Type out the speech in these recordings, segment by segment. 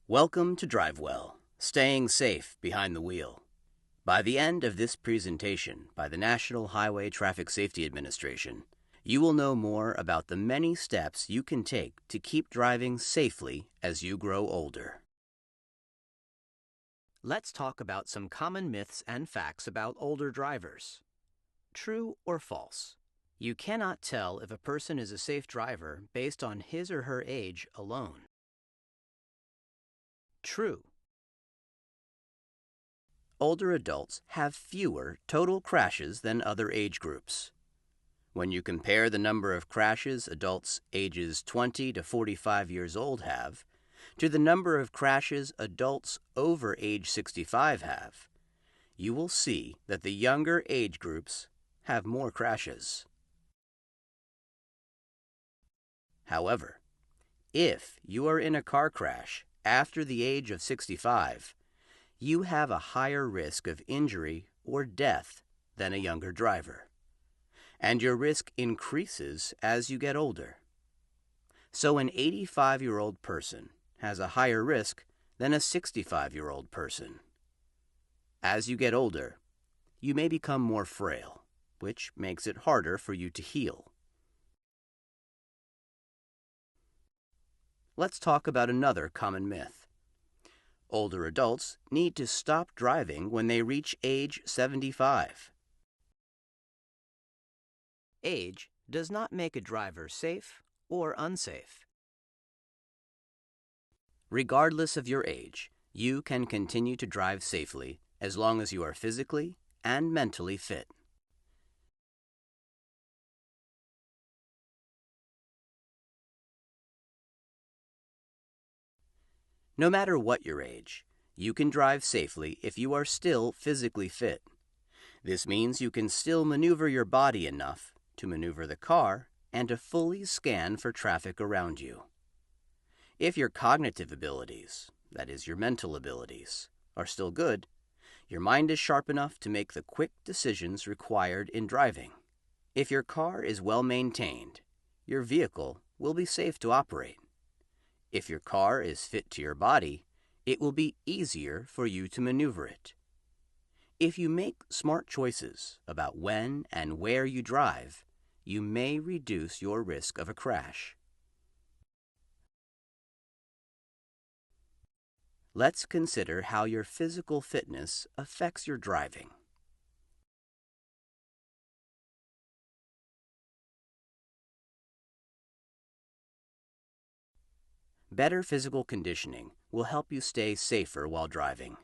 Welcome to Drivewell, staying safe behind the wheel. By the end of this presentation by the National Highway Traffic Safety Administration, you will know more about the many steps you can take to keep driving safely as you grow older. Let's talk about some common myths and facts about older drivers. True or false? You cannot tell if a person is a safe driver based on his or her age alone. True. Older adults have fewer total crashes than other age groups. When you compare the number of crashes adults ages 20 to 45 years old have to the number of crashes adults over age 65 have, you will see that the younger age groups have more crashes. However, if you are in a car crash after the age of 65, you have a higher risk of injury or death than a younger driver, and your risk increases as you get older. So an 85-year-old person has a higher risk than a 65-year-old person. As you get older, you may become more frail, which makes it harder for you to heal. Let's talk about another common myth. Older adults need to stop driving when they reach age 75. Age does not make a driver safe or unsafe. Regardless of your age, you can continue to drive safely as long as you are physically and mentally fit. No matter what your age, you can drive safely if you are still physically fit. This means you can still maneuver your body enough to maneuver the car and to fully scan for traffic around you. If your cognitive abilities, that is your mental abilities, are still good, your mind is sharp enough to make the quick decisions required in driving. If your car is well maintained, your vehicle will be safe to operate. If your car is fit to your body, it will be easier for you to maneuver it. If you make smart choices about when and where you drive, you may reduce your risk of a crash. Let's consider how your physical fitness affects your driving. Better physical conditioning will help you stay safer while driving.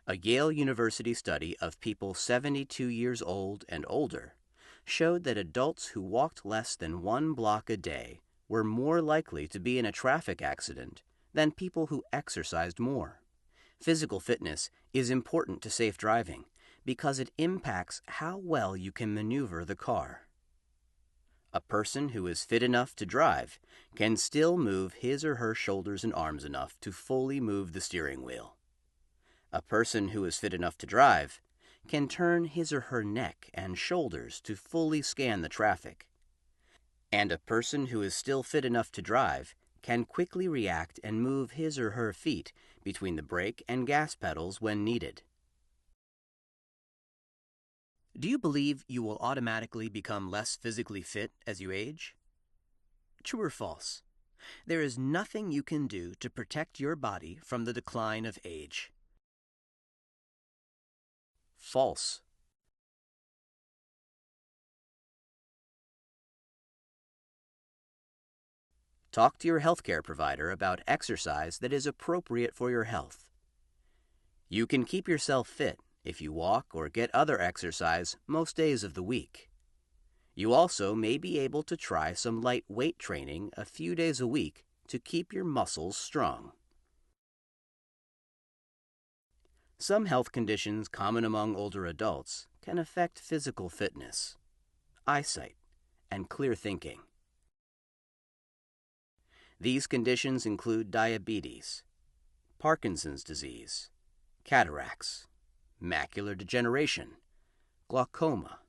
A Yale University study of people 72 years old and older showed that adults who walked less than 1 block a day were more likely to be in a traffic accident than people who exercised more. Physical fitness is important to safe driving because it impacts how well you can maneuver the car. A person who is fit enough to drive can still move his or her shoulders and arms enough to fully move the steering wheel. A person who is fit enough to drive can turn his or her neck and shoulders to fully scan the traffic. And a person who is still fit enough to drive can quickly react and move his or her feet between the brake and gas pedals when needed. Do you believe you will automatically become less physically fit as you age? True or false? There is nothing you can do to protect your body from the decline of age. False. Talk to your healthcare provider about exercise that is appropriate for your health. You can keep yourself fit if you walk or get other exercise most days of the week. You also may be able to try some light weight training a few days a week to keep your muscles strong. Some health conditions common among older adults can affect physical fitness, eyesight, and clear thinking. These conditions include diabetes, Parkinson's disease, cataracts, macular degeneration, glaucoma,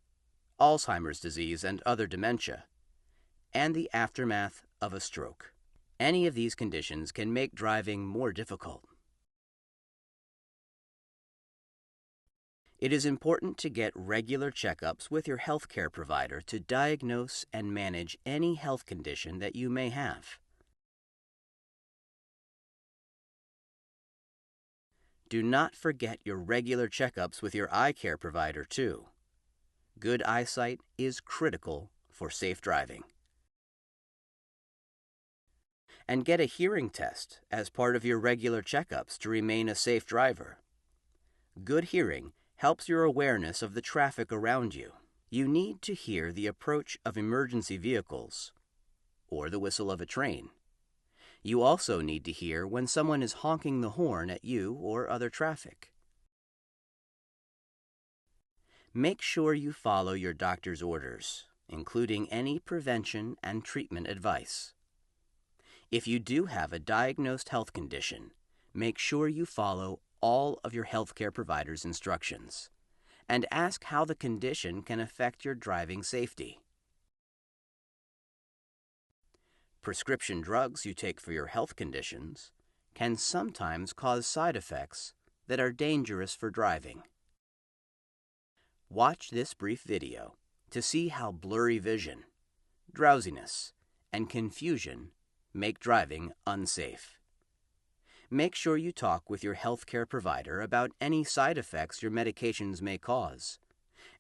Alzheimer's disease and other dementia, and the aftermath of a stroke. Any of these conditions can make driving more difficult. It is important to get regular checkups with your healthcare provider to diagnose and manage any health condition that you may have. Do not forget your regular checkups with your eye care provider too. Good eyesight is critical for safe driving. And get a hearing test as part of your regular checkups to remain a safe driver. Good hearing helps your awareness of the traffic around you. You need to hear the approach of emergency vehicles or the whistle of a train. You also need to hear when someone is honking the horn at you or other traffic. Make sure you follow your doctor's orders, including any prevention and treatment advice. If you do have a diagnosed health condition, make sure you follow all of your healthcare provider's instructions and ask how the condition can affect your driving safety. Prescription drugs you take for your health conditions can sometimes cause side effects that are dangerous for driving. Watch this brief video to see how blurry vision, drowsiness, and confusion make driving unsafe. Make sure you talk with your healthcare provider about any side effects your medications may cause,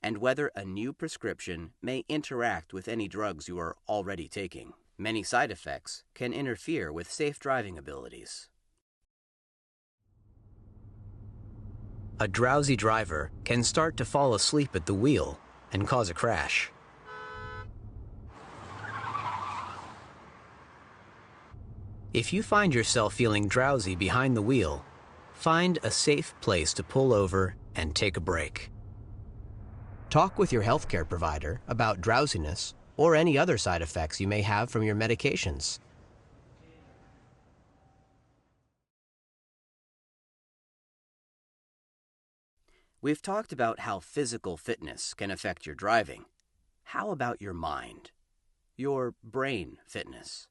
and whether a new prescription may interact with any drugs you are already taking. Many side effects can interfere with safe driving abilities. A drowsy driver can start to fall asleep at the wheel and cause a crash. If you find yourself feeling drowsy behind the wheel, find a safe place to pull over and take a break. Talk with your healthcare provider about drowsiness or any other side effects you may have from your medications. We've talked about how physical fitness can affect your driving. How about your mind, your brain fitness?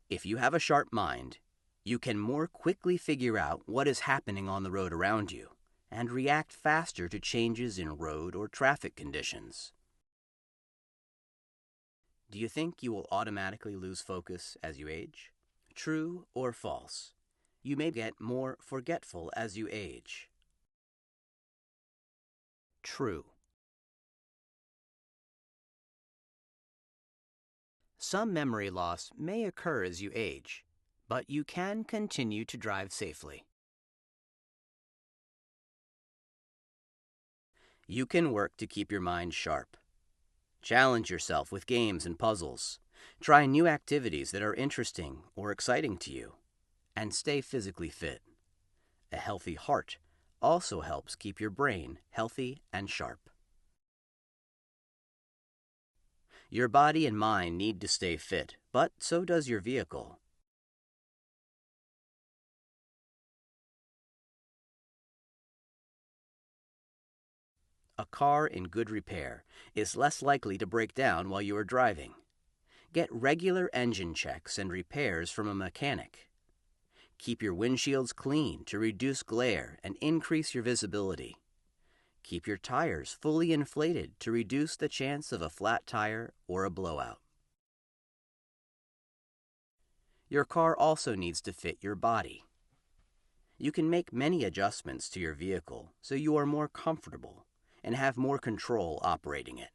If you have a sharp mind, you can more quickly figure out what is happening on the road around you and react faster to changes in road or traffic conditions. Do you think you will automatically lose focus as you age? True or false? You may get more forgetful as you age. True. Some memory loss may occur as you age, but you can continue to drive safely. You can work to keep your mind sharp. Challenge yourself with games and puzzles. Try new activities that are interesting or exciting to you, and stay physically fit. A healthy heart also helps keep your brain healthy and sharp. Your body and mind need to stay fit, but so does your vehicle. A car in good repair is less likely to break down while you are driving. Get regular engine checks and repairs from a mechanic. Keep your windshields clean to reduce glare and increase your visibility. Keep your tires fully inflated to reduce the chance of a flat tire or a blowout. Your car also needs to fit your body. You can make many adjustments to your vehicle so you are more comfortable and have more control operating it.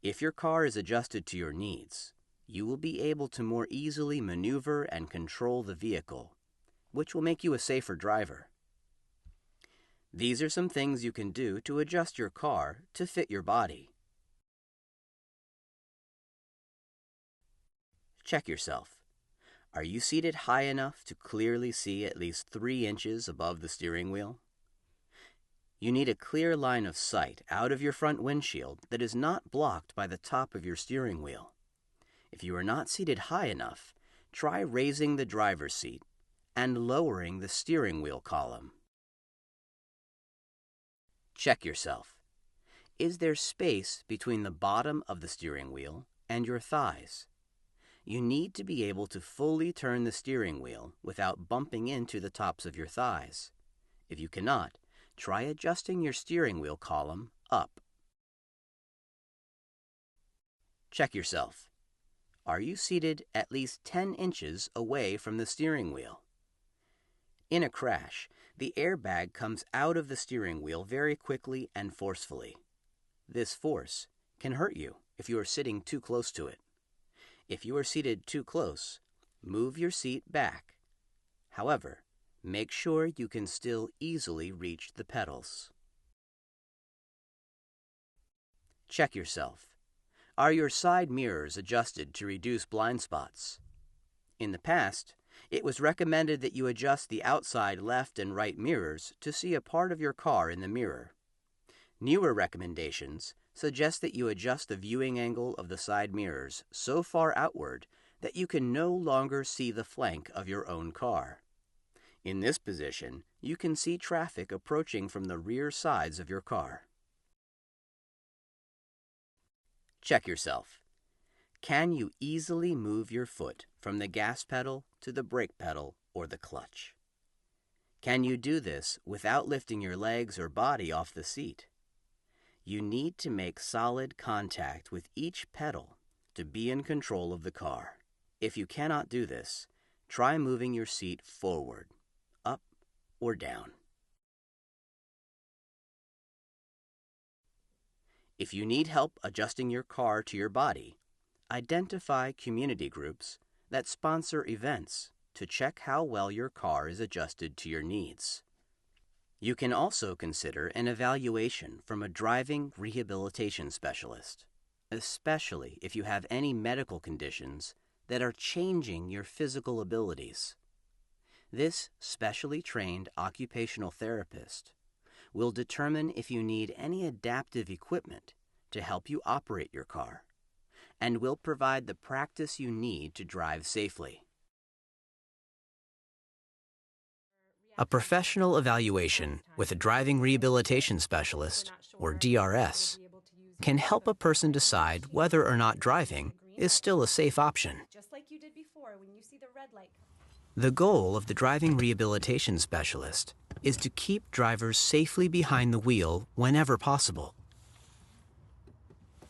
If your car is adjusted to your needs, you will be able to more easily maneuver and control the vehicle, which will make you a safer driver. These are some things you can do to adjust your car to fit your body. Check yourself. Are you seated high enough to clearly see at least 3 inches above the steering wheel? You need a clear line of sight out of your front windshield that is not blocked by the top of your steering wheel. If you are not seated high enough, try raising the driver's seat and lowering the steering wheel column. Check yourself. Is there space between the bottom of the steering wheel and your thighs? You need to be able to fully turn the steering wheel without bumping into the tops of your thighs. If you cannot, try adjusting your steering wheel column up. Check yourself. Are you seated at least 10 inches away from the steering wheel? In a crash, the airbag comes out of the steering wheel very quickly and forcefully. This force can hurt you if you are sitting too close to it. If you are seated too close, move your seat back. However, make sure you can still easily reach the pedals. Check yourself. Are your side mirrors adjusted to reduce blind spots? In the past, it was recommended that you adjust the outside left and right mirrors to see a part of your car in the mirror. Newer recommendations suggest that you adjust the viewing angle of the side mirrors so far outward that you can no longer see the flank of your own car. In this position, you can see traffic approaching from the rear sides of your car. Check yourself. Can you easily move your foot from the gas pedal to the brake pedal or the clutch? Can you do this without lifting your legs or body off the seat? You need to make solid contact with each pedal to be in control of the car. If you cannot do this, try moving your seat forward, up, or down. If you need help adjusting your car to your body, identify community groups that sponsor events to check how well your car is adjusted to your needs. You can also consider an evaluation from a driving rehabilitation specialist, especially if you have any medical conditions that are changing your physical abilities. This specially trained occupational therapist will determine if you need any adaptive equipment to help you operate your car, and will provide the practice you need to drive safely. A professional evaluation with a driving rehabilitation specialist, or DRS, can help a person decide whether or not driving is still a safe option. The goal of the driving rehabilitation specialist is to keep drivers safely behind the wheel whenever possible.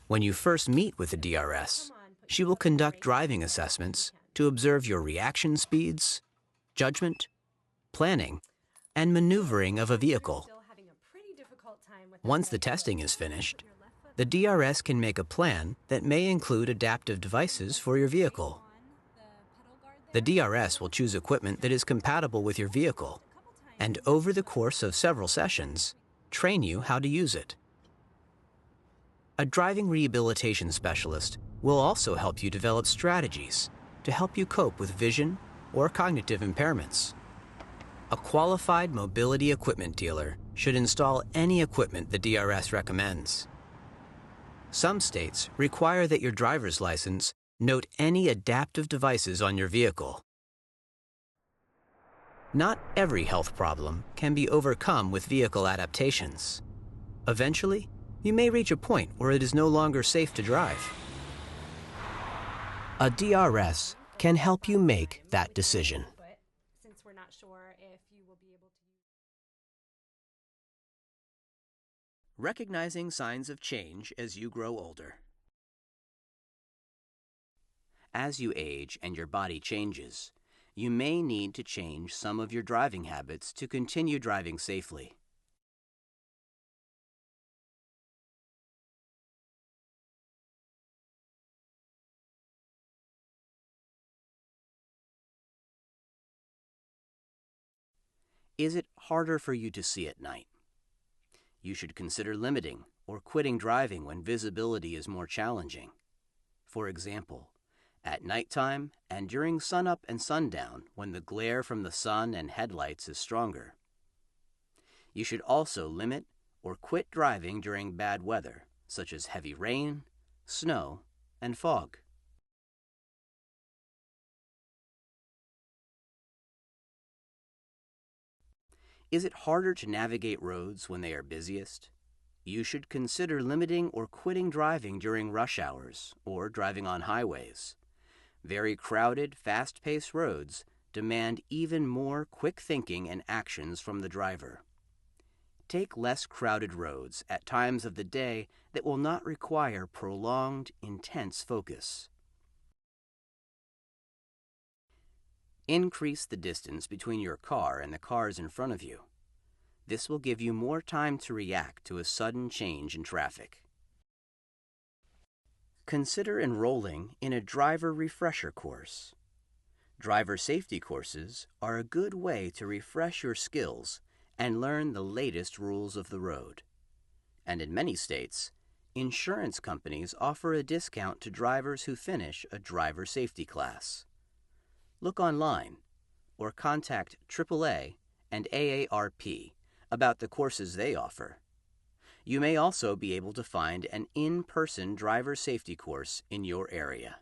When you first meet with the DRS, she will conduct driving assessments to observe your reaction speeds, judgment, planning, and maneuvering of a vehicle. Once the testing is finished, the DRS can make a plan that may include adaptive devices for your vehicle. The DRS will choose equipment that is compatible with your vehicle, and over the course of several sessions, train you how to use it. A driving rehabilitation specialist will also help you develop strategies to help you cope with vision or cognitive impairments. A qualified mobility equipment dealer should install any equipment the DRS recommends. Some states require that your driver's license note any adaptive devices on your vehicle. Not every health problem can be overcome with vehicle adaptations. Eventually, you may reach a point where it is no longer safe to drive. A DRS can help you make that decision. Recognizing signs of change as you grow older. As you age and your body changes, you may need to change some of your driving habits to continue driving safely. Is it harder for you to see at night? You should consider limiting or quitting driving when visibility is more challenging. For example, at nighttime and during sunup and sundown when the glare from the sun and headlights is stronger. You should also limit or quit driving during bad weather, such as heavy rain, snow, and fog. Is it harder to navigate roads when they are busiest? You should consider limiting or quitting driving during rush hours or driving on highways. Very crowded, fast-paced roads demand even more quick thinking and actions from the driver. Take less crowded roads at times of the day that will not require prolonged, intense focus. Increase the distance between your car and the cars in front of you. This will give you more time to react to a sudden change in traffic. Consider enrolling in a driver refresher course. Driver safety courses are a good way to refresh your skills and learn the latest rules of the road. And in many states, insurance companies offer a discount to drivers who finish a driver safety class. Look online or contact AAA and AARP about the courses they offer. You may also be able to find an in-person driver safety course in your area.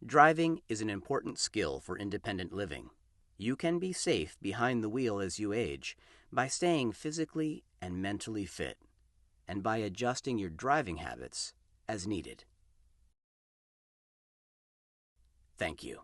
Driving is an important skill for independent living. You can be safe behind the wheel as you age by staying physically and mentally fit, and by adjusting your driving habits as needed. Thank you.